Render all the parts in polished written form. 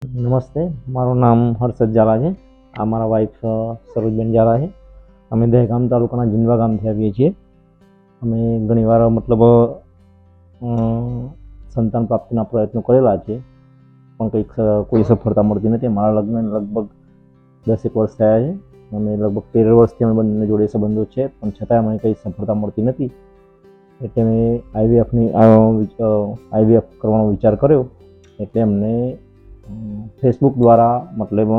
નમસ્તે, મારું નામ હર્ષદ ઝાલા છે. આ મારા વાઈફ સરોજબેન ઝાલા છે. અમે દહેગામ તાલુકાના જીંદવા ગામથી આવીએ છીએ. અમે ઘણીવાર મતલબ સંતાન પ્રાપ્તિના પ્રયત્નો કરેલા છે, પણ કોઈ સફળતા મળતી નથી. મારા લગ્ન લગભગ 10 વર્ષ થયા છે. અમે લગભગ 13 વર્ષથી અમે બંને જોડે સંબંધો છે, પણ છતાંય અમને કંઈ સફળતા મળતી નથી. એટલે મેં આઈવીએફ કરવાનો વિચાર કર્યો. એટલે અમને ફેસબુક દ્વારા મતલબ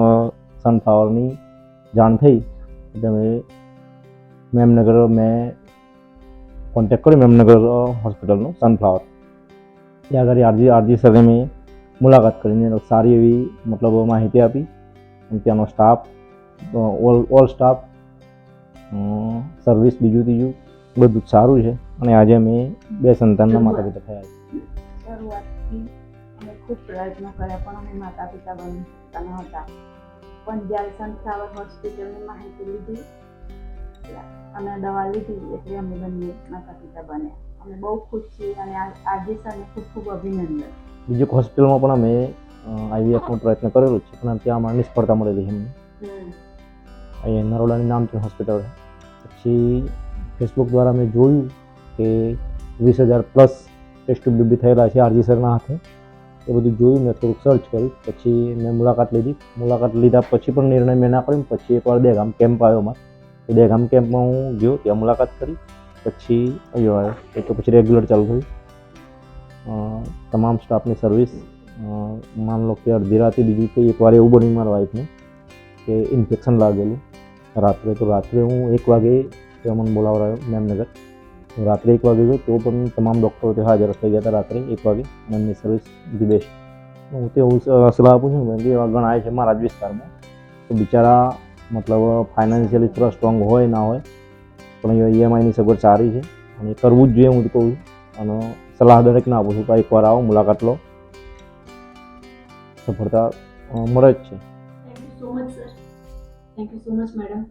સનફ્લાવરની જાણ થઈ. એટલે મેં કોન્ટેક્ટ કર્યો મેમનગર હોસ્પિટલનું સનફ્લાવર. ત્યાં આગળ આરજી સરે મેં મુલાકાત કરીને સારી એવી મતલબ માહિતી આપી. ત્યાંનો સ્ટાફ, ઓલ સ્ટાફ, સર્વિસ બીજું ત્રીજું બધું જ સારું છે. અને આજે અમે 2 સંતાનના માતા પિતા થયા છે. શરૂઆતથી અમે ખૂબ પ્રયત્નો કર્યા, પણ અમે માતા પિતા બની શકતા ન હતા. પણ જ્યારે સનફ્લાવર હોસ્પિટલની માહિતી લીધી અને દવા લીધી, એટલે અમે બંને માતા પિતા બન્યા. અમે બહુ ખુશ છીએ અને આજે સરને ખૂબ ખૂબ અભિનંદન. બીજી હોસ્પિટલમાં પણ અમે આઈવીએફનો પ્રયત્ન કરેલો છે, પણ ત્યાં અમારે નિષ્ફળતા મળેલી છે. અહીંયા નરોડાની નામચીન હોસ્પિટલ. પછી ફેસબુક દ્વારા મેં જોયું કે 20,000+ ટેસ્ટ ટ્યુબ થયેલા છે આરજી સરના હાથે. એ બધું જોયું, મેં થોડુંક સર્ચ કર્યું. પછી મેં મુલાકાત લીધા પછી પણ નિર્ણય મેં ના કર્યો. પછી એકવાર દહેગામ કેમ્પ આવ્યો અમારે. એ દહેગામ કેમ્પમાં હું ગયો, ત્યાં મુલાકાત કરી. પછી અહીંયા આવ્યો. એ તો પછી રેગ્યુલર ચાલુ થયું. તમામ સ્ટાફની સર્વિસ, માન લો કે અડધી રાતે. બીજું કંઈ એકવાર એવું બન્યું મારા વાઈફને કે ઇન્ફેક્શન લાગેલું રાત્રે. તો રાત્રે હું 1 વાગે મને બોલાવડાયો મેમનગર. રાત્રે 1 વાગે ગયો, તો પણ તમામ ડૉક્ટરો ત્યાં હાજર થઈ ગયા હતા રાત્રે 1 વાગે. અને એમની સર્વિસ ધી બેસ્ટ. હું તે સલાહ આપું છું કે એવા ઘણા છે મારા જ વિસ્તારમાં, તો બિચારા મતલબ ફાઇનાન્શિયલી થોડા સ્ટ્રોંગ હોય ના હોય, પણ ઈએમઆઈની સગવડ સારી છે અને કરવું જ જોઈએ હું તો કહું છું. અને સલાહ દરેકને આપું છું કે એકવાર આવો, મુલાકાત લો, સફળતા મળે જ છે. Thank you so much sir. Thank you so much madam.